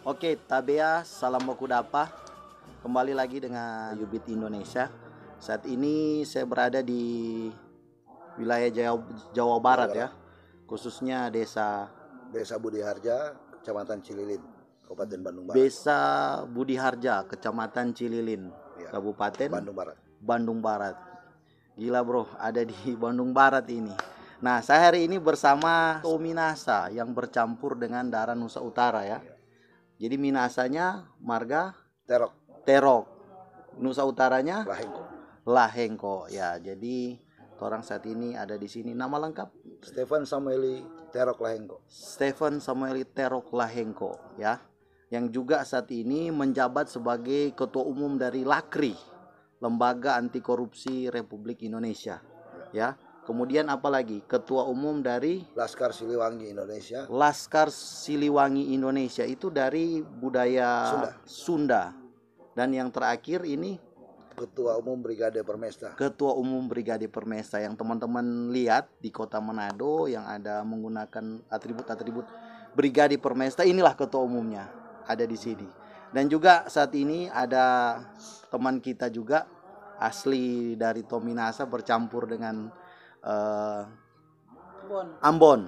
Oke, Tabea, salam baku dapa. Kembali lagi dengan Yubit Indonesia. Saat ini saya berada di wilayah Jawa Barat ya, khususnya Desa Budi Harja, Kecamatan Cililin, Kabupaten Bandung Barat. Desa Budi Harja, Kecamatan Cililin, Ya, Kabupaten Bandung Barat. Bandung Barat. Gila bro, ada di Bandung Barat ini. Nah, saya hari ini bersama Minahasa yang bercampur dengan darah Nusa Utara ya. Jadi Minahasanya marga Terok. Nusa Utaranya Lahengko. Ya, jadi orang saat ini ada di sini. Nama lengkap Stephen Samueli Terok Lahengko. Stephen Samueli Terok Lahengko ya. Yang juga saat ini menjabat sebagai Ketua Umum dari LAKRI, Lembaga Anti Korupsi Republik Indonesia. Ya. Kemudian apalagi Ketua Umum dari Laskar Siliwangi Indonesia. Laskar Siliwangi Indonesia itu dari budaya Sunda. Dan yang terakhir ini Ketua Umum Brigade Permesta. Ketua Umum Brigade Permesta yang teman-teman lihat di Kota Manado yang ada menggunakan atribut-atribut Brigade Permesta, inilah ketua umumnya ada di sini. Dan juga saat ini ada teman kita juga asli dari Tominasa bercampur dengan Ambon,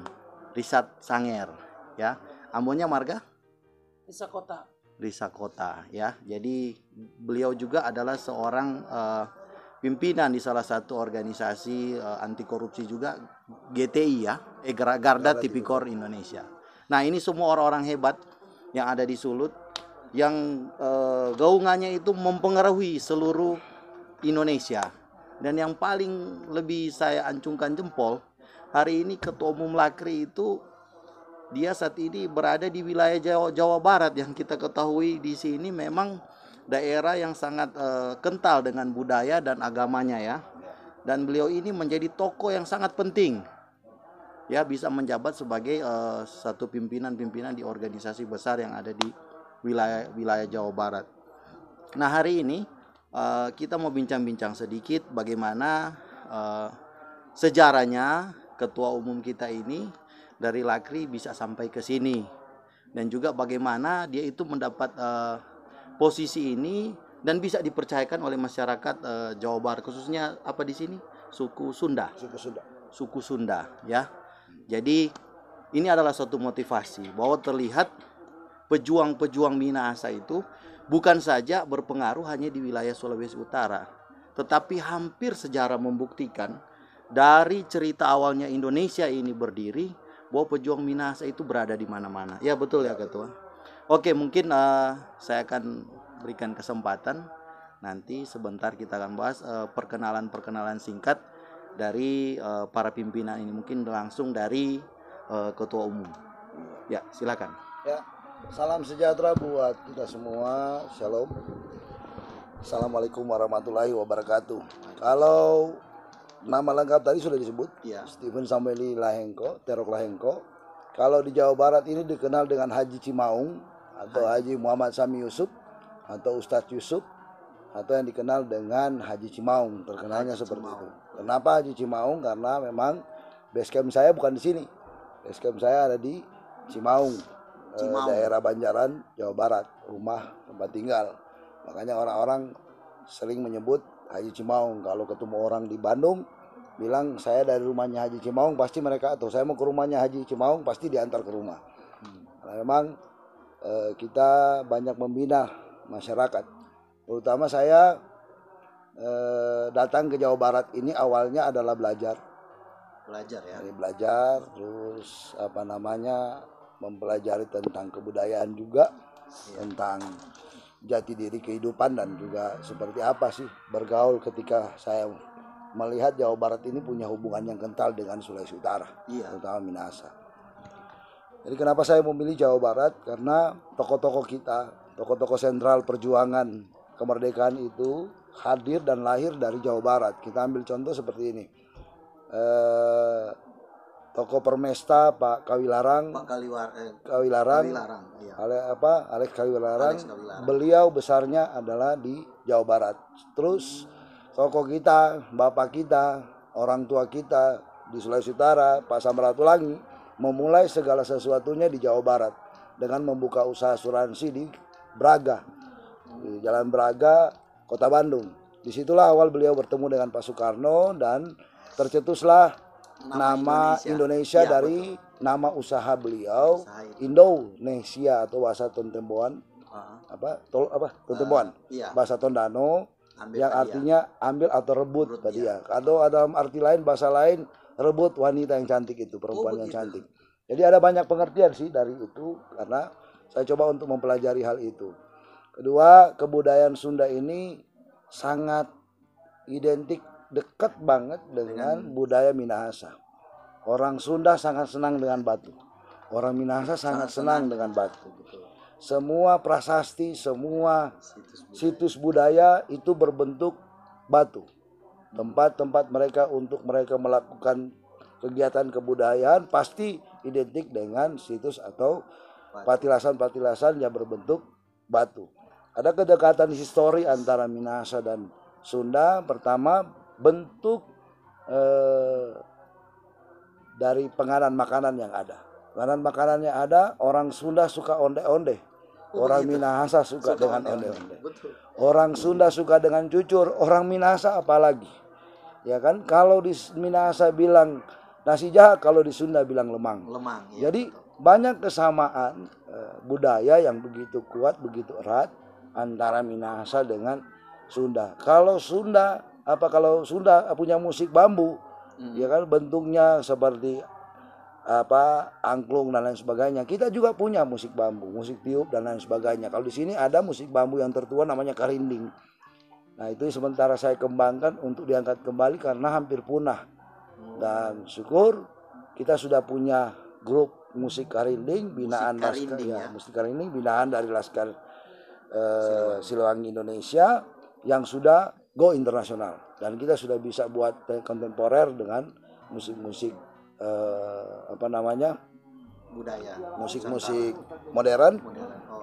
Risat Sanger ya. Ambonnya marga Risa Kota ya. Jadi beliau juga adalah seorang pimpinan di salah satu organisasi anti korupsi juga, GTI ya, Garda Tipikor Indonesia. Nah, ini semua orang-orang hebat yang ada di Sulut yang gaungannya itu mempengaruhi seluruh Indonesia. Dan yang paling lebih saya ancungkan jempol, hari ini Ketua Umum LAKRI itu dia saat ini berada di wilayah Jawa Barat yang kita ketahui di sini memang daerah yang sangat kental dengan budaya dan agamanya ya. Dan beliau ini menjadi tokoh yang sangat penting. Ya, bisa menjabat sebagai satu pimpinan di organisasi besar yang ada di wilayah Jawa Barat. Nah, hari ini kita mau bincang-bincang sedikit bagaimana sejarahnya ketua umum kita ini dari LAKRI bisa sampai ke sini, dan juga bagaimana dia itu mendapat posisi ini dan bisa dipercayakan oleh masyarakat Jawa Barat, khususnya apa di sini suku Sunda ya. Jadi ini adalah suatu motivasi bahwa terlihat pejuang-pejuang Minahasa itu bukan saja berpengaruh hanya di wilayah Sulawesi Utara, tetapi hampir sejarah membuktikan dari cerita awalnya Indonesia ini berdiri bahwa pejuang Minahasa itu berada di mana-mana. Ya betul ya Ketua. Oke, mungkin saya akan berikan kesempatan nanti sebentar kita akan bahas perkenalan singkat dari para pimpinan ini, mungkin langsung dari Ketua Umum. Ya, silakan. Ya. Salam sejahtera buat kita semua. Shalom. Assalamualaikum warahmatullahi wabarakatuh. Kalau nama lengkap tadi sudah disebut ya, Stephen Samueli Lahengko, Terok Lahengko. Kalau di Jawa Barat ini dikenal dengan Haji Cimaung atau Haji Muhammad Sami Yusuf atau Ustadz Yusuf, atau yang dikenal dengan Haji Cimaung. Terkenalnya seperti itu. Kenapa Haji Cimaung? Karena memang base camp saya bukan di sini. Base camp saya ada di Cimaung. Daerah Banjaran, Jawa Barat, rumah tempat tinggal. Makanya orang-orang sering menyebut Haji Cimaung. Kalau ketemu orang di Bandung bilang saya dari rumahnya Haji Cimaung, pasti mereka, atau saya mau ke rumahnya Haji Cimaung, pasti diantar ke rumah. Karena memang kita banyak membina masyarakat. Terutama saya datang ke Jawa Barat ini awalnya adalah belajar ya. Belajar, terus mempelajari tentang kebudayaan juga, tentang jati diri kehidupan, dan juga seperti apa sih bergaul ketika saya melihat Jawa Barat ini punya hubungan yang kental dengan Sulawesi Utara, terutama Minahasa. Jadi kenapa saya memilih Jawa Barat? Karena tokoh-tokoh kita, tokoh-tokoh sentral perjuangan kemerdekaan itu hadir dan lahir dari Jawa Barat. Kita ambil contoh seperti ini. Tokoh Permesta Pak Kawilarang, iya. Alex Kawilarang. Beliau besarnya adalah di Jawa Barat. Terus tokoh kita, bapak kita, orang tua kita di Sulawesi Utara, Pak Samratulangi, memulai segala sesuatunya di Jawa Barat. dengan membuka usaha asuransi di Braga, di Jalan Braga, Kota Bandung. Disitulah awal beliau bertemu dengan Pak Soekarno dan tercetuslah nama Indonesia ya, dari betul. Nama usaha beliau Indonesia atau bahasa Tontemboan Tontemboan iya. Bahasa Tondano yang artinya ambil atau rebut tadi ya. Atau ada arti lain, bahasa lain, rebut wanita yang cantik itu, perempuan yang cantik. Jadi ada banyak pengertian sih dari itu, karena saya coba untuk mempelajari hal itu. Kedua, kebudayaan Sunda ini sangat identik, dekat banget dengan budaya Minahasa. Orang Sunda sangat senang dengan batu. Orang Minahasa sangat senang dengan batu. Semua prasasti, semua situs budaya itu berbentuk batu. Tempat-tempat mereka untuk mereka melakukan kegiatan kebudayaan pasti identik dengan situs atau patilasan-patilasan yang berbentuk batu. Ada kedekatan histori antara Minahasa dan Sunda. Pertama, bentuk dari penganan makanan yang ada. Penganan makanan yang ada, orang Sunda suka onde-onde. Orang Minahasa suka dengan onde-onde. Orang Sunda suka dengan cucur, orang Minahasa apalagi. Ya kan? Kalau di Minahasa bilang nasi jaha, kalau di Sunda bilang lemang. Ya, jadi banyak kesamaan budaya yang begitu kuat, begitu erat antara Minahasa dengan Sunda. Kalau Sunda punya musik bambu, ya kan, bentuknya seperti angklung dan lain sebagainya. Kita juga punya musik bambu, musik tiup dan lain sebagainya. Kalau di sini ada musik bambu yang tertua namanya karinding. Nah, itu sementara saya kembangkan untuk diangkat kembali karena hampir punah. Dan syukur kita sudah punya grup musik karinding binaan Laskar ya, musik karinding binaan dari Laskar Siliwangi Indonesia yang sudah go internasional, dan kita sudah bisa buat kontemporer dengan musik-musik budaya, musik-musik modern.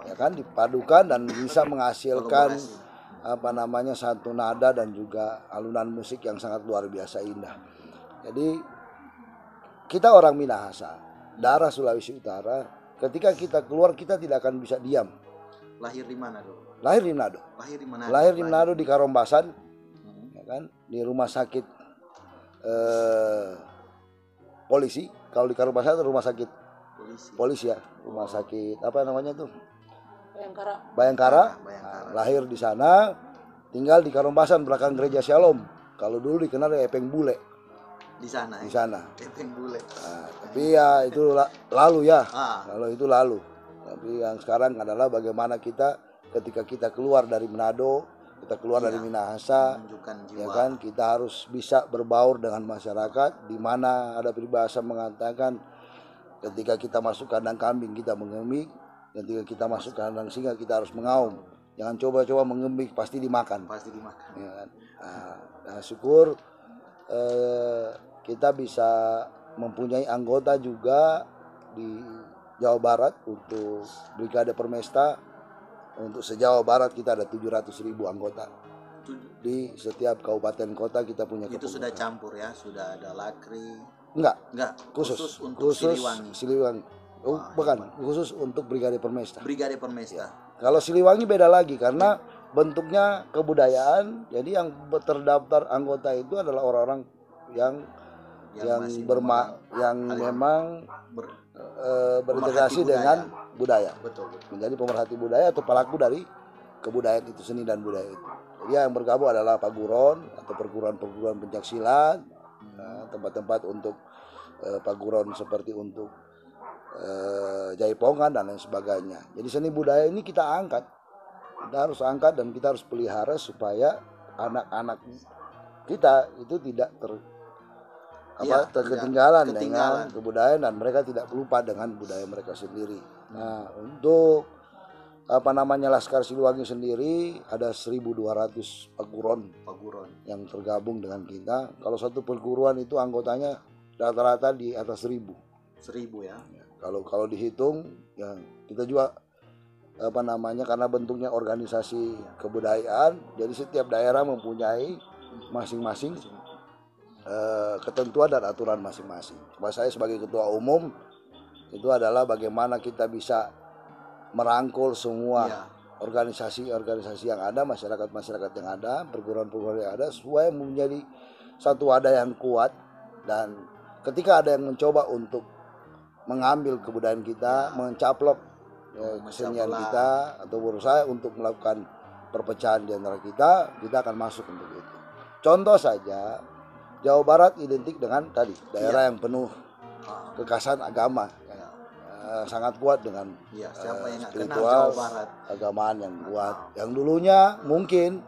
Ya kan, dipadukan dan bisa menghasilkan satu nada dan juga alunan musik yang sangat luar biasa indah. Jadi kita orang Minahasa, daerah Sulawesi Utara, ketika kita keluar kita tidak akan bisa diam. Lahir di mana, Dok? Lahir di Manado. Lahir di Manado, di Karombasan. Ya kan, di rumah sakit polisi. Kalau di Karombasan itu rumah sakit polisi ya, rumah sakit apa namanya tuh? Bayangkara. Nah, lahir di sana, tinggal di Karombasan belakang gereja Shalom. Kalau dulu dikenal Epeng Bule. Di sana. Epeng Bule. Nah, tapi ya itu lalu ya. Kalau itu lalu. Tapi yang sekarang adalah bagaimana kita ketika kita keluar dari Manado, kita keluar dari Minahasa, ya kan, kita harus bisa berbaur dengan masyarakat. Di mana ada peribahasa mengatakan ketika kita masuk kandang kambing kita mengemik, ketika kita masuk kandang singa kita harus mengaum. Jangan coba-coba mengemik, pasti dimakan. Ya kan? Nah, syukur kita bisa mempunyai anggota juga di Jawa Barat untuk Brigade Permesta. Untuk se-Jawa Barat kita ada 700.000 anggota. Di setiap kabupaten kota kita punya. Itu sudah campur ya, sudah ada Lakri. Enggak. Khusus untuk Siliwangi. Bukan, khusus untuk Brigade Permesta. Ya. Kalau Siliwangi beda lagi karena bentuknya kebudayaan. Jadi yang terdaftar anggota itu adalah orang-orang yang memang berintegrasi dengan budaya. Betul. Menjadi pemerhati budaya atau pelaku dari kebudayaan itu, seni dan budaya itu. Jadi yang bergabung adalah paguron atau perguruan-perguruan pencaksilat, tempat-tempat untuk paguron seperti untuk jaipongan dan lain sebagainya. Jadi seni budaya ini kita angkat. Kita harus angkat dan kita harus pelihara supaya anak-anak kita itu tidak ketinggalan dengan kebudayaan dan mereka tidak lupa dengan budaya mereka sendiri. Nah, untuk Laskar Siliwangi sendiri ada 1.200 paguron yang tergabung dengan kita. Kalau satu perguruan itu anggotanya rata-rata di atas 1.000 ya. Kalau dihitung ya kita juga karena bentuknya organisasi kebudayaan, jadi setiap daerah mempunyai masing-masing ketentuan dan aturan masing-masing. Saya sebagai ketua umum itu adalah bagaimana kita bisa merangkul semua organisasi-organisasi yang ada, masyarakat-masyarakat yang ada, perguruan-perguruan yang ada, supaya menjadi satu wadah yang kuat. Dan ketika ada yang mencoba untuk mengambil kebudayaan kita, mencaplok kesenian kita, atau berusaha untuk melakukan perpecahan di antara kita akan masuk untuk itu. Contoh saja, Jawa Barat identik dengan tadi daerah yang penuh kekasan agama, sangat kuat dengan spiritual, agamaan yang kuat. Yang dulunya mungkin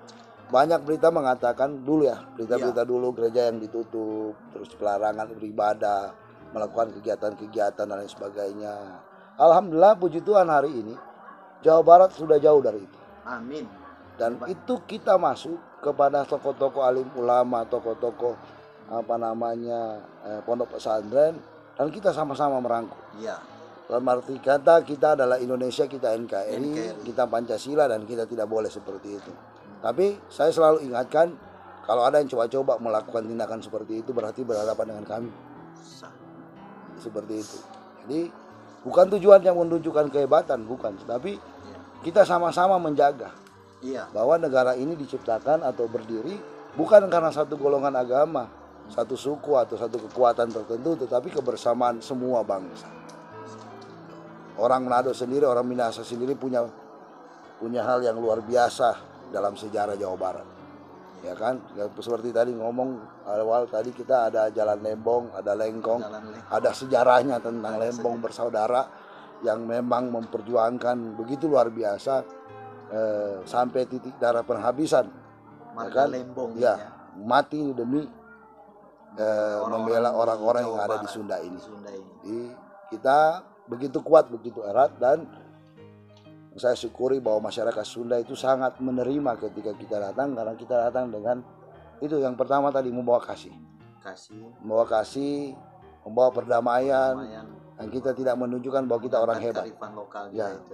banyak berita mengatakan dulu berita-berita dulu gereja yang ditutup, terus pelarangan beribadah, melakukan kegiatan-kegiatan dan lain sebagainya. Alhamdulillah, puji Tuhan, hari ini Jawa Barat sudah jauh dari itu. Amin. Dan itu kita masuk kepada tokoh-tokoh alim ulama, tokoh-tokoh pondok pesantren, dan kita sama-sama merangkul. Iya. Dalam arti kata kita adalah Indonesia, kita NKRI, kita Pancasila, dan kita tidak boleh seperti itu. Tapi saya selalu ingatkan, kalau ada yang coba-coba melakukan tindakan seperti itu, berarti berhadapan dengan kami. Seperti itu. Jadi bukan tujuan yang menunjukkan kehebatan, bukan, tapi kita sama-sama menjaga bahwa negara ini diciptakan atau berdiri bukan karena satu golongan agama, satu suku atau satu kekuatan tertentu, tetapi kebersamaan semua bangsa. Orang Manado sendiri, orang Minahasa sendiri punya hal yang luar biasa dalam sejarah Jawa Barat. Ya kan, ya, seperti tadi ngomong awal tadi, kita ada Jalan Lembong, ada Lengkong, ada sejarahnya tentang Lembong bersaudara yang memang memperjuangkan begitu luar biasa sampai titik darah penghabisan. Ya kan? Lembong, mati demi membela orang-orang yang ada di Sunda ini. Jadi kita begitu kuat, begitu erat, dan saya syukuri bahwa masyarakat Sunda itu sangat menerima ketika kita datang, karena kita datang dengan itu yang pertama tadi, membawa kasih, membawa perdamaian, dan kita tidak menunjukkan bahwa kita orang hebat.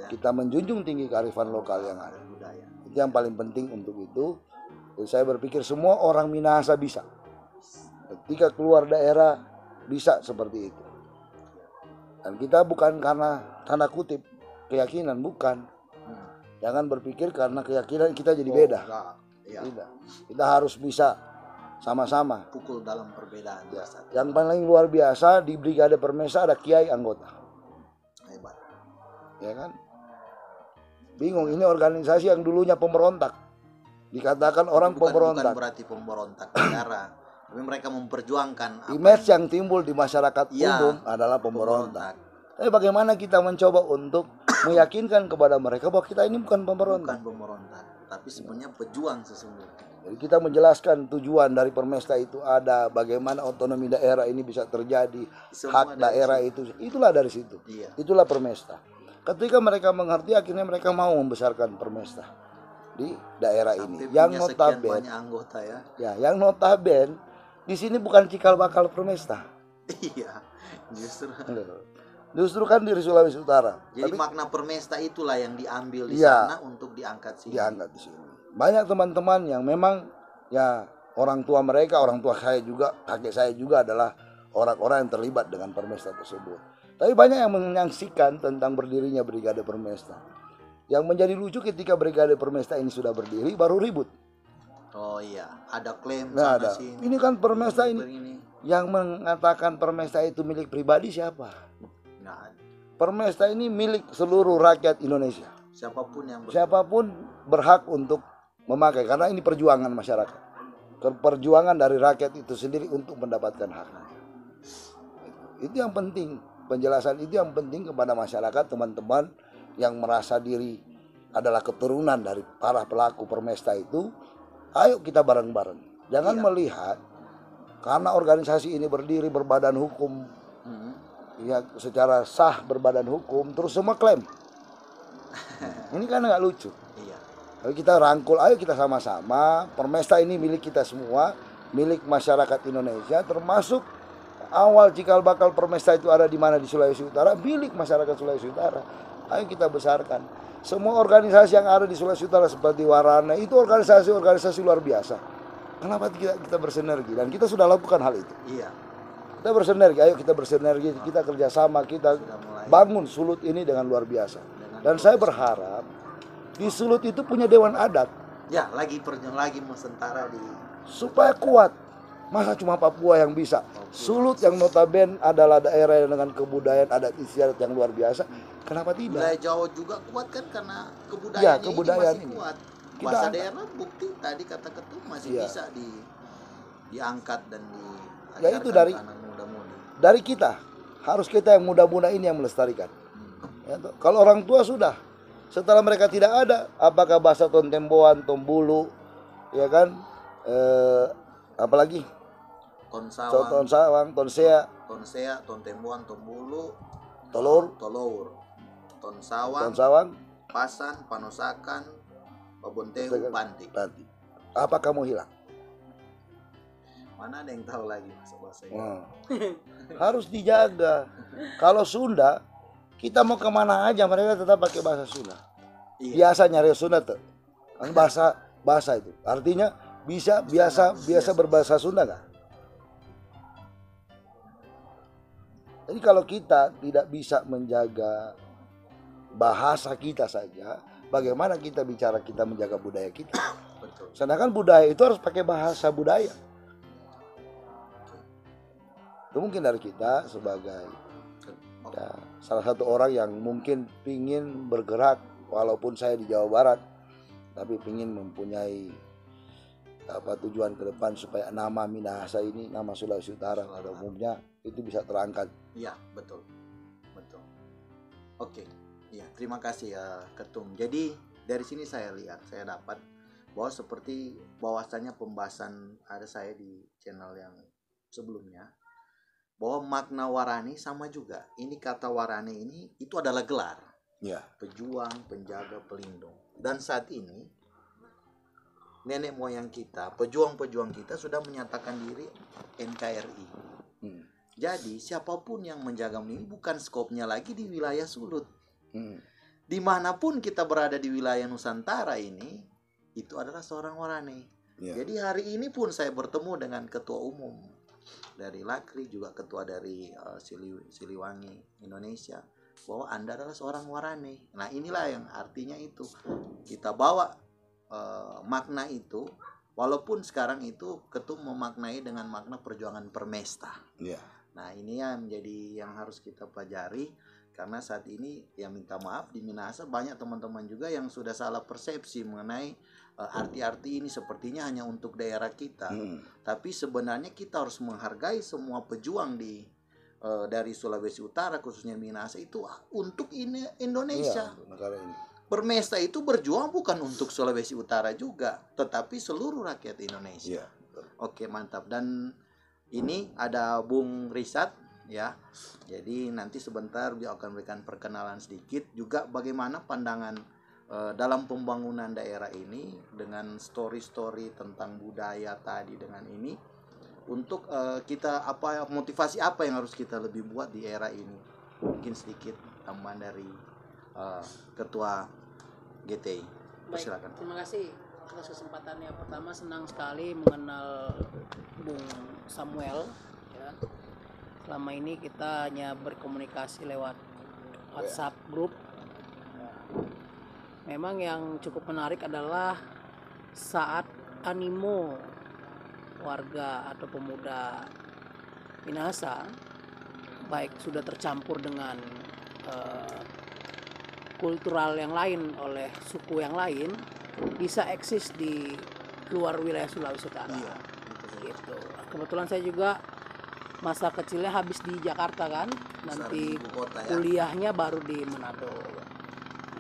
Kita menjunjung tinggi kearifan lokal yang ada. Itu yang paling penting untuk itu. Jadi saya berpikir semua orang Minahasa bisa. Ketika keluar daerah bisa seperti itu. Dan kita bukan karena tanda kutip keyakinan, bukan. Jangan berpikir karena keyakinan kita jadi beda. Tidak. Kita harus bisa sama-sama. Pukul dalam perbedaan. Yang paling luar biasa di Brigade Permesta ada kiai anggota. Hebat. Ya kan? Bingung, ini organisasi yang dulunya pemberontak. Dikatakan orang pemberontak. Bukan berarti pemberontak negara. Tapi mereka memperjuangkan image yang timbul di masyarakat umum adalah pemberontak. Tapi bagaimana kita mencoba untuk meyakinkan kepada mereka bahwa kita ini bukan pemberontak. Bukan pemberontak, tapi sebenarnya pejuang sesungguhnya. Jadi kita menjelaskan tujuan dari Permesta itu ada, bagaimana otonomi daerah ini bisa terjadi, hak daerah itu, itulah dari situ. Itulah Permesta. Ketika mereka mengerti, akhirnya mereka mau membesarkan Permesta di daerah ini. Yang notaben, anggota yang notaben di sini bukan cikal bakal Permesta. Iya, justru kan di Sulawesi Utara. Jadi makna Permesta itulah yang diambil di sana untuk diangkat sini. Diangkat di sini. Banyak teman-teman yang memang orang tua mereka, orang tua saya juga, kakek saya juga adalah orang-orang yang terlibat dengan Permesta tersebut. Tapi banyak yang menyaksikan tentang berdirinya Brigade Permesta. Yang menjadi lucu ketika Brigade Permesta ini sudah berdiri, baru ribut. Oh iya, ada klaim sana sini. Ini kan Permesta ini. Yang mengatakan Permesta itu milik pribadi siapa? Permesta ini milik seluruh rakyat Indonesia. Siapapun berhak untuk memakai, karena ini perjuangan masyarakat. Perjuangan dari rakyat itu sendiri untuk mendapatkan hak. Itu yang penting. Penjelasan itu yang penting kepada masyarakat, teman-teman yang merasa diri adalah keturunan dari para pelaku Permesta itu. Ayo kita bareng-bareng. Jangan melihat karena organisasi ini berdiri berbadan hukum, secara sah berbadan hukum, terus semua klaim. Ini kan nggak lucu. Ayo kita rangkul, ayo kita sama-sama. Permesta ini milik kita semua, milik masyarakat Indonesia, termasuk awal cikal bakal Permesta itu ada di mana, di Sulawesi Utara, milik masyarakat Sulawesi Utara. Ayo kita besarkan. Semua organisasi yang ada di Sulawesi Utara seperti Warana itu organisasi luar biasa. Kenapa kita bersinergi? Dan kita sudah lakukan hal itu. Kita bersinergi, ayo kita bersinergi, kita kerjasama, kita bangun Sulut ini dengan luar biasa. Dan saya berharap di Sulut itu punya dewan adat. Ya, lagi mau sentara di supaya kuat. Masa cuma Papua yang bisa? Sulut yang notabene adalah daerah dengan kebudayaan adat istiadat yang luar biasa. Kenapa tidak? Wilayah Jawa juga kuat kan karena kebudayaan ini masih kuat. Bahasa daerah bukti tadi kata ketum masih bisa diangkat dan ya itu dari kita. Harus kita yang muda-muda ini yang melestarikan. Ya, kalau orang tua sudah, setelah mereka tidak ada, apakah bahasa Tontemboan, Tombulu, ya kan, apalagi Tonsawang, Tonsea, Tontemboan, Tombulu, Tolor, Tonsawang, Pasan, Panosakan, Babontehu, Panti. Apa kamu hilang? Mana ada yang tahu lagi bahasa ini? Harus dijaga. Kalau Sunda, kita mau kemana aja mereka tetap pakai bahasa Sunda. Biasa nyari Sunda tuh, kan bahasa itu. Artinya biasa berbahasa Sunda nggak? Jadi kalau kita tidak bisa menjaga bahasa kita saja, bagaimana kita bicara kita menjaga budaya kita? Betul. Sedangkan budaya itu harus pakai bahasa budaya. Itu mungkin dari kita sebagai salah satu orang yang mungkin pingin bergerak, walaupun saya di Jawa Barat, tapi pingin mempunyai tujuan ke depan supaya nama Minahasa ini, nama Sulawesi Utara pada umumnya itu bisa terangkat. Iya, betul. Oke, iya, terima kasih ya Ketum. Jadi dari sini saya dapat bahwa seperti bahwasannya pembahasan ada saya di channel yang sebelumnya, bahwa makna warani sama juga. Ini kata warani ini itu adalah gelar. Ya. Pejuang, penjaga, pelindung. Dan saat ini nenek moyang kita, pejuang-pejuang kita sudah menyatakan diri NKRI. Jadi siapapun yang menjaga ini bukan skopnya lagi di wilayah Sulut. Dimanapun kita berada di wilayah Nusantara ini, itu adalah seorang warani. Ya. Jadi hari ini pun saya bertemu dengan ketua umum dari Lakri, juga ketua dari Siliwangi Indonesia, bahwa Anda adalah seorang warani. Nah inilah yang artinya itu kita bawa makna itu, walaupun sekarang itu Ketum memaknai dengan makna perjuangan permesta. Yeah. Nah ini yang menjadi yang harus kita pelajari, karena saat ini ya minta maaf di Minahasa banyak teman-teman juga yang sudah salah persepsi mengenai arti-arti ini sepertinya hanya untuk daerah kita. Tapi sebenarnya kita harus menghargai semua pejuang dari Sulawesi Utara, khususnya Minahasa, itu untuk Indonesia. Iya, negara ini. Permesta itu berjuang bukan untuk Sulawesi Utara juga, tetapi seluruh rakyat Indonesia. Yeah. Oke, mantap. Dan ini ada Bung Risat ya. Jadi nanti sebentar dia akan memberikan perkenalan sedikit juga bagaimana pandangan dalam pembangunan daerah ini dengan story-story tentang budaya tadi dengan ini, untuk kita motivasi apa yang harus kita lebih buat di era ini. Mungkin sedikit tambahan dari Ketua GTI. Silakan. Terima kasih atas kesempatannya. Pertama, senang sekali mengenal Bung Samuel ya. Selama ini kita hanya berkomunikasi lewat WhatsApp grup. Memang yang cukup menarik adalah saat animo warga atau pemuda Minahasa baik sudah tercampur dengan kultural yang lain oleh suku yang lain, bisa eksis di luar wilayah Sulawesi Utara. Iya, gitu. Kebetulan saya juga masa kecilnya habis di Jakarta kan, nanti kota, ya. kuliahnya baru di Manado.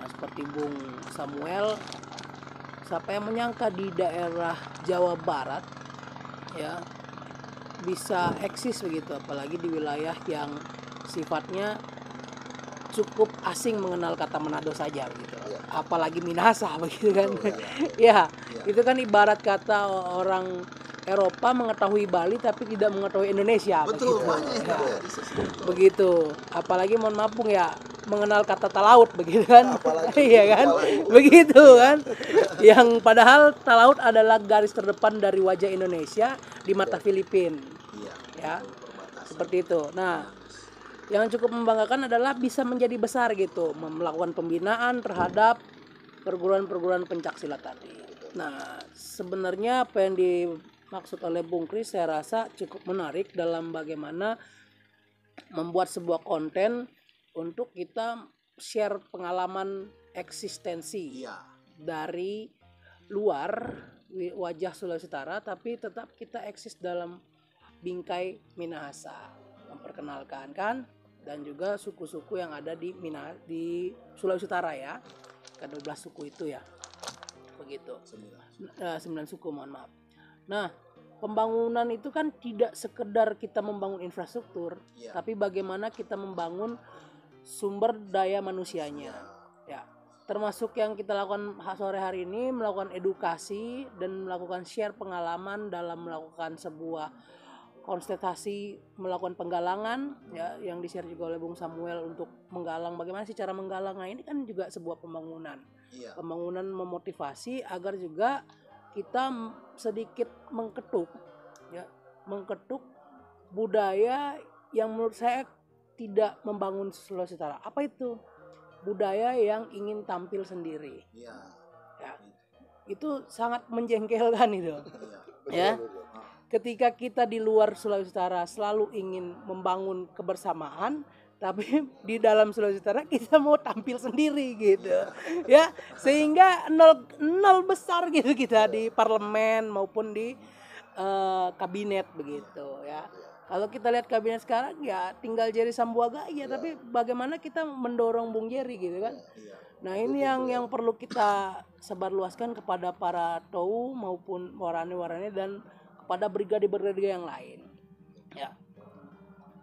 Nah, seperti Bung Samuel, siapa yang menyangka di daerah Jawa Barat ya bisa eksis begitu, apalagi di wilayah yang sifatnya cukup asing mengenal kata Manado saja begitu. Ya. Apalagi Minahasa begitu kan. Ya, itu kan ibarat kata orang Eropa mengetahui Bali tapi tidak mengetahui Indonesia. Betul, begitu. Ya. Begitu. Apalagi mohon maaf Bung ya, mengenal kata talaut begitu kan. Iya kan? Begitu kan. Yang padahal talaut adalah garis terdepan dari wajah Indonesia di mata Filipina. Ya. Seperti itu. Nah, Yang cukup membanggakan adalah bisa menjadi besar gitu, melakukan pembinaan terhadap perguruan-perguruan pencak silat tadi. Nah, sebenarnya apa yang dimaksud oleh Bung Kris saya rasa cukup menarik dalam bagaimana membuat sebuah konten untuk kita share pengalaman eksistensi dari luar wajah Sulawesi Utara, tapi tetap kita eksis dalam bingkai Minahasa, memperkenalkan kan, dan juga suku-suku yang ada di Sulawesi Utara ya, ke-12 suku itu ya, begitu. 9 suku, mohon maaf. Nah, pembangunan itu kan tidak sekedar kita membangun infrastruktur, tapi bagaimana kita membangun sumber daya manusianya, ya. Termasuk yang kita lakukan sore hari ini, melakukan edukasi dan melakukan share pengalaman dalam melakukan sebuah konsultasi, melakukan penggalangan ya, yang di-share juga oleh Bung Samuel untuk menggalang. Bagaimana sih cara menggalang? Nah, ini kan juga sebuah pembangunan. Pembangunan memotivasi agar juga kita sedikit mengketuk budaya yang menurut saya tidak membangun Sulawesi Utara. Apa itu? Budaya yang ingin tampil sendiri. Ya. Itu sangat menjengkelkan itu. Ya. Ketika kita di luar Sulawesi Utara selalu ingin membangun kebersamaan, tapi di dalam Sulawesi Utara kita mau tampil sendiri gitu. Ya, sehingga nol besar gitu kita di parlemen maupun di kabinet begitu ya. Kalau kita lihat kabinet sekarang ya tinggal Jerry Sambuaga aja, tapi bagaimana kita mendorong Bung Jerry gitu kan. Nah, ini yang perlu kita sebarluaskan kepada para TOU maupun warani-warani dan kepada brigade-brigade yang lain. Ya.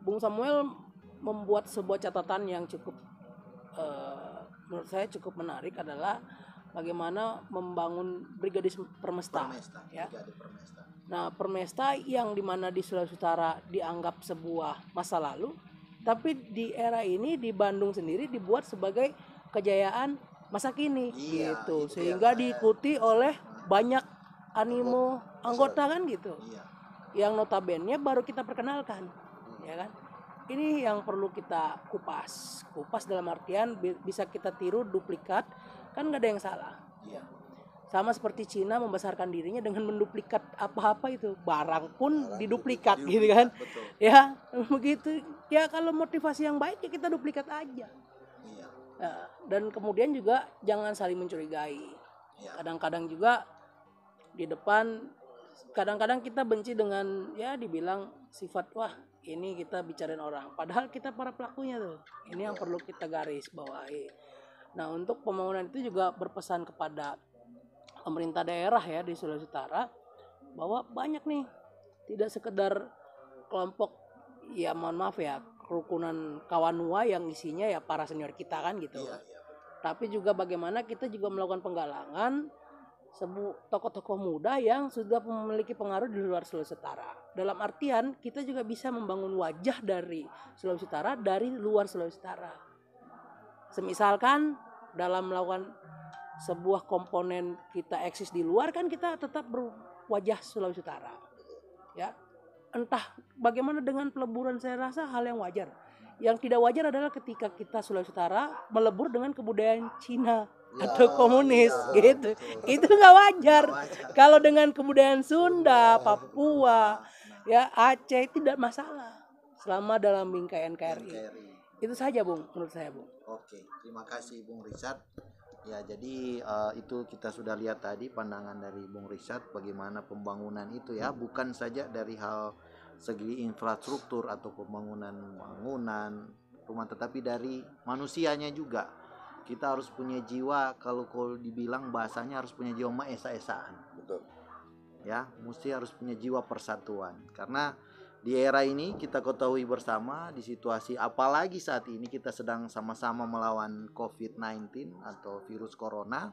Bung Samuel membuat sebuah catatan yang cukup menurut saya cukup menarik adalah bagaimana membangun brigade Permesta. Ya. Nah, Permesta yang dimana di Sulawesi Utara dianggap sebuah masa lalu, tapi di era ini di Bandung sendiri dibuat sebagai kejayaan masa kini gitu, sehingga diikuti oleh banyak animo anggota kan gitu, yang notabene baru kita perkenalkan, ya kan? Ini yang perlu kita kupas dalam artian bisa kita tiru duplikat, kan nggak ada yang salah. Sama seperti Cina membesarkan dirinya dengan menduplikat apa-apa itu, barang pun diduplikat gitu kan. Betul. Ya begitu ya, kalau motivasi yang baik ya kita duplikat aja. Nah, dan kemudian juga jangan saling mencurigai. Kadang-kadang juga di depan, kadang-kadang kita benci dengan ya dibilang sifat wah ini kita bicarain orang, padahal kita para pelakunya tuh. Ini yang perlu kita garis bawahi. Nah, untuk pembangunan itu juga berpesan kepada pemerintah daerah ya di Sulawesi Utara, bahwa banyak nih tidak sekedar kelompok ya, mohon maaf ya, kerukunan kawanua yang isinya ya para senior kita kan gitu. Tapi juga bagaimana kita juga melakukan penggalangan tokoh-tokoh muda yang sudah memiliki pengaruh di luar Sulawesi Utara. Dalam artian kita juga bisa membangun wajah dari Sulawesi Utara dari luar Sulawesi Utara. Semisalkan dalam melakukan sebuah komponen kita eksis di luar, kan kita tetap berwajah Sulawesi Utara. Ya. Entah bagaimana dengan peleburan, saya rasa hal yang wajar. Yang tidak wajar adalah ketika kita Sulawesi Utara melebur dengan kebudayaan Cina atau komunis gitu. Itu nggak wajar. Kalau dengan kebudayaan Sunda, Papua, ya Aceh tidak masalah selama dalam bingkai NKRI. Itu saja Bung, menurut saya Bung. Oke, terima kasih Bung Richard. Ya, jadi itu kita sudah lihat tadi pandangan dari Bung Richard bagaimana pembangunan itu ya, bukan saja dari hal segi infrastruktur atau pembangunan rumah, tetapi dari manusianya juga. Kita harus punya jiwa, kalau dibilang bahasanya harus punya jiwa maesa-esaan. Betul. Ya, mesti harus punya jiwa persatuan. Karena di era ini kita ketahui bersama, di situasi apalagi saat ini kita sedang sama-sama melawan COVID-19 atau virus corona,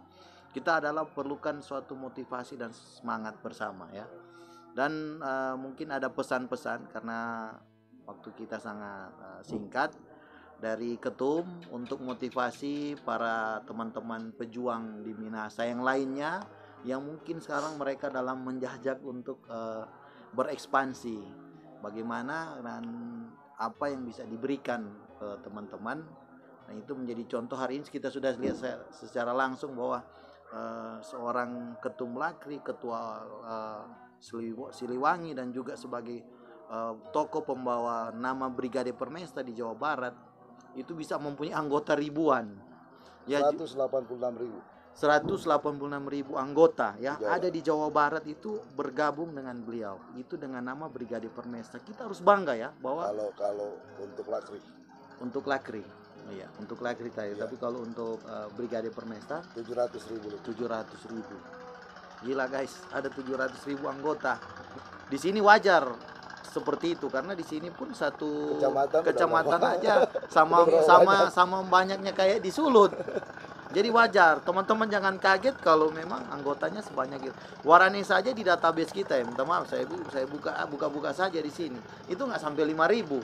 kita adalah perlukan suatu motivasi dan semangat bersama ya. Dan mungkin ada pesan-pesan karena waktu kita sangat singkat dari Ketum untuk motivasi para teman-teman pejuang di Minahasa yang lainnya yang mungkin sekarang mereka dalam menjajak untuk berekspansi. Bagaimana dan apa yang bisa diberikan ke teman-teman. Nah, itu menjadi contoh. Hari ini kita sudah lihat secara langsung bahwa seorang Ketum Lakri, ketua Siliwangi, dan juga sebagai tokoh pembawa nama Brigade Permesta di Jawa Barat itu bisa mempunyai anggota ribuan. Ya, 186.000 anggota ya ada di Jawa Barat itu bergabung dengan beliau. Itu dengan nama Brigade Permesta. Kita harus bangga ya bahwa kalau untuk Lakri. Iya, untuk Lakri tadi. Tapi kalau untuk Brigade Permesta 700.000. Gila guys, ada 700.000 anggota. Di sini wajar seperti itu karena di sini pun satu kecamatan aja sama banyaknya kayak di Sulut. Jadi wajar, teman-teman jangan kaget kalau memang anggotanya sebanyak itu. Warani saja di database kita ya, minta maaf saya buka saja di sini. Itu nggak sampai 5.000.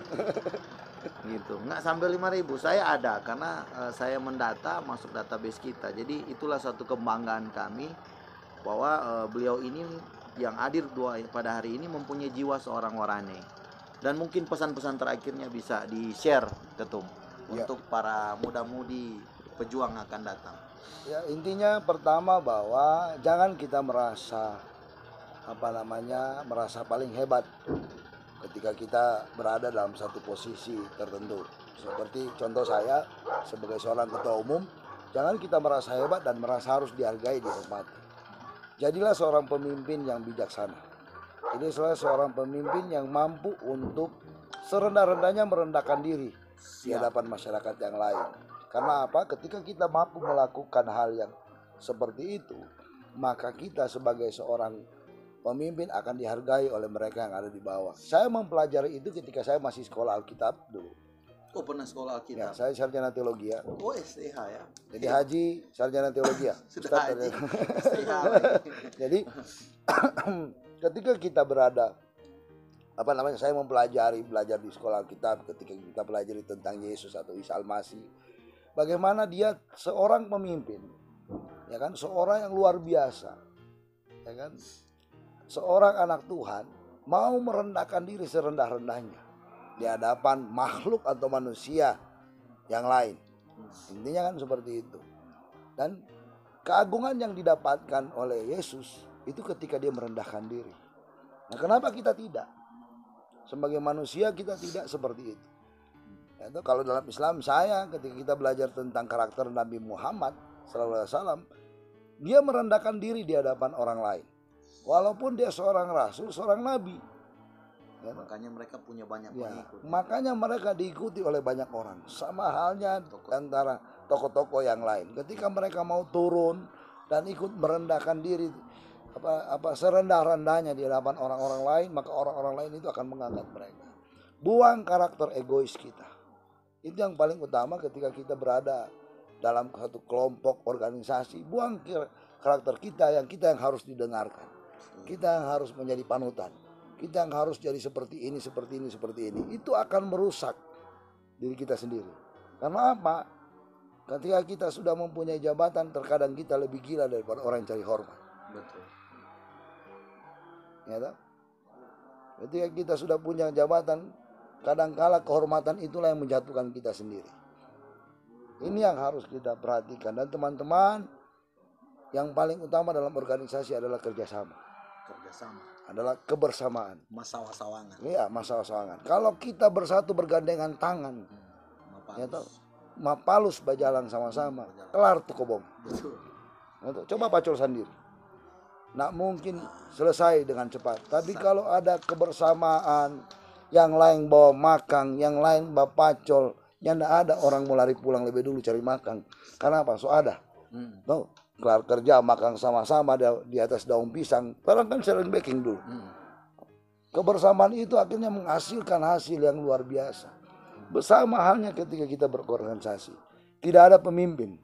Gitu, nggak sampai 5.000. Saya ada karena saya mendata masuk database kita. Jadi itulah suatu kebanggaan kami bahwa beliau ini yang hadir pada hari ini mempunyai jiwa seorang Warane. Dan mungkin pesan-pesan terakhirnya bisa di-share, Ketum, untuk para muda-mudi pejuang akan datang. Ya, intinya pertama bahwa jangan kita merasa paling hebat ketika kita berada dalam satu posisi tertentu. Seperti contoh saya sebagai seorang ketua umum, jangan kita merasa hebat dan merasa harus dihargai, dihormati. Jadilah seorang pemimpin yang bijaksana. Ini seorang pemimpin yang mampu untuk serendah-rendahnya merendahkan diri di hadapan masyarakat yang lain. Karena apa? Ketika kita mampu melakukan hal yang seperti itu, maka kita sebagai seorang pemimpin akan dihargai oleh mereka yang ada di bawah. Saya mempelajari itu ketika saya masih sekolah Alkitab dulu. Oh, pernah sekolah Alkitab? Ya, saya sarjana teologi ya. Oh, STH ya. Jadi haji, sarjana teologi ya. Sudah haji. STH. Jadi ketika kita berada saya belajar di sekolah Alkitab, ketika kita pelajari tentang Yesus atau Isa Al-Masih, bagaimana dia seorang pemimpin, ya kan, seorang yang luar biasa, ya kan, seorang anak Tuhan mau merendahkan diri serendah-rendahnya di hadapan makhluk atau manusia yang lain. Intinya kan seperti itu. Dan keagungan yang didapatkan oleh Yesus itu ketika dia merendahkan diri. Nah, kenapa kita tidak? Sebagai manusia kita tidak seperti itu. Itu kalau dalam Islam, saya ketika kita belajar tentang karakter Nabi Muhammad SAW, dia merendahkan diri di hadapan orang lain. Walaupun dia seorang rasul, seorang nabi. Ya, makanya mereka punya banyak pengikut. Makanya mereka diikuti oleh banyak orang. Sama halnya antara tokoh-tokoh yang lain. Ketika mereka mau turun dan ikut merendahkan diri serendah-rendahnya di hadapan orang-orang lain, maka orang-orang lain itu akan mengangkat mereka. Buang karakter egois kita. Itu yang paling utama ketika kita berada dalam satu kelompok organisasi. Buang karakter kita yang harus didengarkan. Kita yang harus menjadi panutan. Kita yang harus jadi seperti ini. Itu akan merusak diri kita sendiri. Karena apa? Ketika kita sudah mempunyai jabatan, terkadang kita lebih gila daripada orang yang cari hormat. Betul. Ya, ketika kita sudah punya jabatan, kadangkala kehormatan itulah yang menjatuhkan kita sendiri. Ini yang harus kita perhatikan. Dan teman-teman, yang paling utama dalam organisasi adalah kerjasama. Adalah kebersamaan. Masalah-sawangan. Iya, masalah-sawangan. Kalau kita bersatu bergandengan tangan, mapalus bajalang sama-sama, kelar tuh kobong. Coba pacul sendiri. Nggak mungkin selesai dengan cepat. Tapi kalau ada kebersamaan, yang lain bawa makang, yang lain bawa pacol, yang nggak ada orang mau lari pulang lebih dulu cari makang. Karena apa? So ada. Tuh, kelar kerja makang sama-sama di atas daun pisang. Orang kan sharing baking dulu. Kebersamaan itu akhirnya menghasilkan hasil yang luar biasa. Bersama halnya ketika kita berorganisasi. Tidak ada pemimpin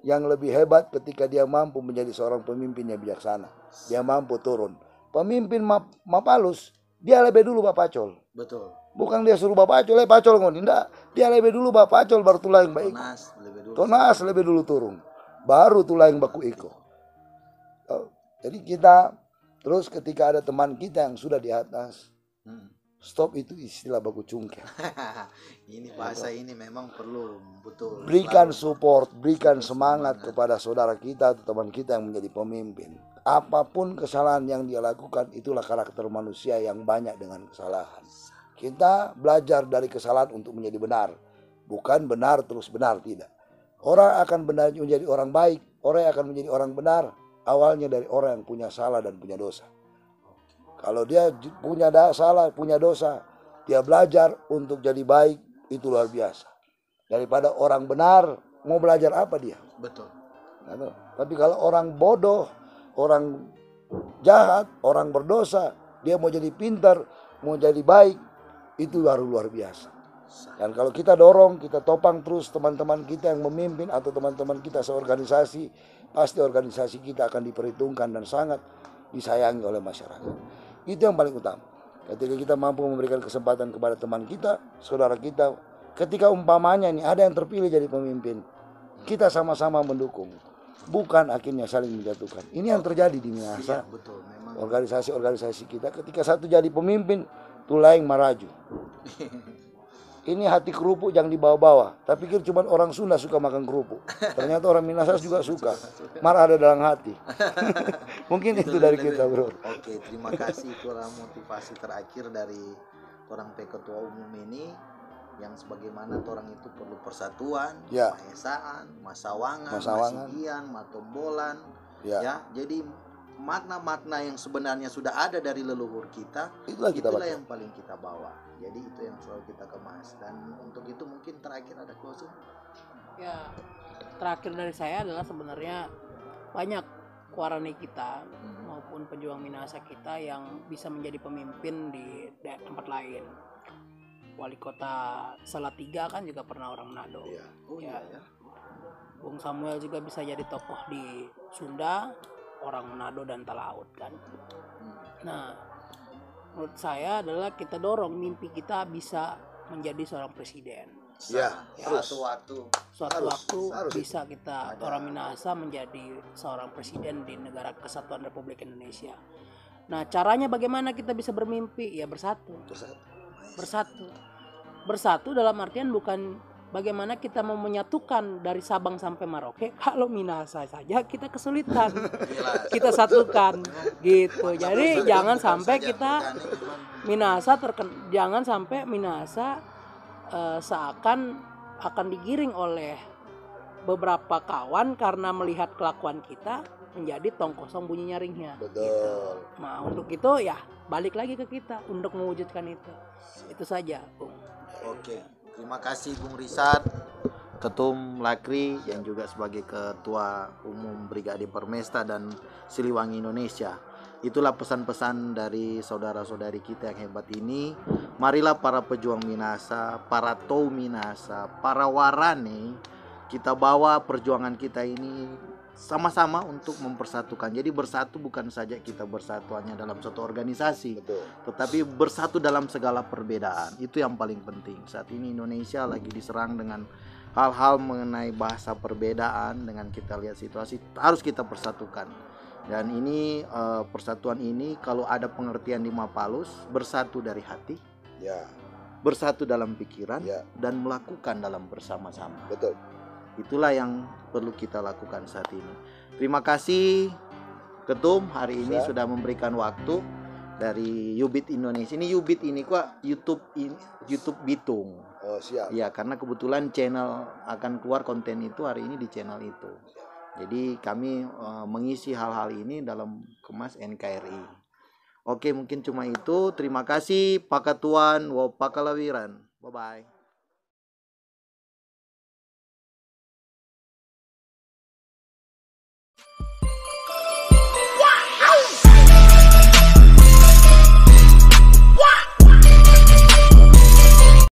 yang lebih hebat ketika dia mampu menjadi seorang pemimpin yang bijaksana. Dia mampu turun. Pemimpin mapalus, dia lebih dulu bapacol. Betul. Bukan dia suruh bapacol, pacol ngoni. Enggak, dia lebih dulu bapacol baru tulah yang baik. Tonas lebih dulu turun. Baru tulah yang baku iko. Jadi kita terus ketika ada teman kita yang sudah di atas, Stop itu istilah baku cungkil. Ini bahasa ini memang perlu betul. Berikan support, berikan semangat kepada saudara kita atau teman kita yang menjadi pemimpin. Apapun kesalahan yang dia lakukan, itulah karakter manusia yang banyak dengan kesalahan. Kita belajar dari kesalahan untuk menjadi benar. Bukan benar terus benar, tidak. Orang akan benar menjadi orang baik, orang akan menjadi orang benar, awalnya dari orang yang punya salah dan punya dosa. Kalau dia punya salah, punya dosa, dia belajar untuk jadi baik, itu luar biasa. Daripada orang benar, mau belajar apa dia? Betul. Tapi kalau orang bodoh, orang jahat, orang berdosa, dia mau jadi pintar, mau jadi baik, itu baru luar biasa. Dan kalau kita dorong, kita topang terus teman-teman kita yang memimpin atau teman-teman kita seorganisasi, pasti organisasi kita akan diperhitungkan dan sangat disayangi oleh masyarakat. Itu yang paling utama. Ketika kita mampu memberikan kesempatan kepada teman kita, saudara kita, ketika umpamanya ini ada yang terpilih jadi pemimpin, kita sama-sama mendukung, bukan akhirnya saling menjatuhkan. Ini yang terjadi di Minahasa. Iya, betul. Memang organisasi-organisasi kita, ketika satu jadi pemimpin, tu lain maraju. Ini hati kerupuk jangan dibawa-bawa. Tapi pikir cuma orang Sunda suka makan kerupuk. Ternyata orang Minahasa juga suka. Marah ada dalam hati. Mungkin itu dari kita, bro. Oke, terima kasih. Itulah motivasi terakhir dari orang Ketua Umum ini, yang sebagaimana orang itu perlu persatuan, ya, maesaan, masawangan, masigian, matombolan. Ya, jadi makna-makna yang sebenarnya sudah ada dari leluhur kita, itulah yang paling kita bawa. Jadi itu yang selalu kita kemas. Dan untuk itu mungkin terakhir ada closing. Ya, terakhir dari saya adalah sebenarnya banyak warani kita maupun pejuang Minahasa kita yang bisa menjadi pemimpin di tempat lain. Wali kota Salatiga kan juga pernah orang Manado. Ya. Ya. Bung Samuel juga bisa jadi tokoh di Sunda, orang Manado dan Talaut kan. Nah, menurut saya adalah kita dorong mimpi kita bisa menjadi seorang presiden. Suatu waktu bisa kita orang Minahasa menjadi seorang presiden di negara Kesatuan Republik Indonesia. Nah, caranya bagaimana kita bisa bermimpi? Ya bersatu. Bersatu dalam artian bukan bagaimana kita mau menyatukan dari Sabang sampai Merauke. Kalau Minahasa saja kita kesulitan. Kita satukan gitu. Jadi jangan sampai kita Minahasa jangan sampai Minahasa seakan akan digiring oleh beberapa kawan karena melihat kelakuan kita menjadi tong kosong bunyi nyaringnya. Betul. Gitu. Nah, untuk itu ya balik lagi ke kita untuk mewujudkan itu. Itu saja, Bung. Oke. Terima kasih Bung Risat, Ketum Lakri yang juga sebagai Ketua Umum Brigade Permesta dan Siliwangi Indonesia. Itulah pesan-pesan dari saudara-saudari kita yang hebat ini. Marilah para pejuang Minahasa, para Tou Minahasa, para warane, kita bawa perjuangan kita ini sama-sama untuk mempersatukan. Jadi bersatu bukan saja kita bersatu hanya dalam satu organisasi, tetapi bersatu dalam segala perbedaan. Itu yang paling penting. Saat ini Indonesia lagi diserang dengan hal-hal mengenai bahasa perbedaan. Dengan kita lihat situasi, harus kita persatukan. Dan ini persatuan ini kalau ada pengertian di Mapalus, bersatu dari hati, bersatu dalam pikiran, dan melakukan dalam bersama-sama. Betul. Itulah yang perlu kita lakukan saat ini. Terima kasih Ketum hari ini sudah memberikan waktu dari Yubit Indonesia. Ini Yubit ini kok YouTube Bitung. Oh, siap. Ya, karena kebetulan channel akan keluar konten itu hari ini di channel itu. Jadi kami mengisi hal-hal ini dalam kemas NKRI. Oke, mungkin cuma itu. Terima kasih Pak Ketuan Wopakalawiran. Bye-bye.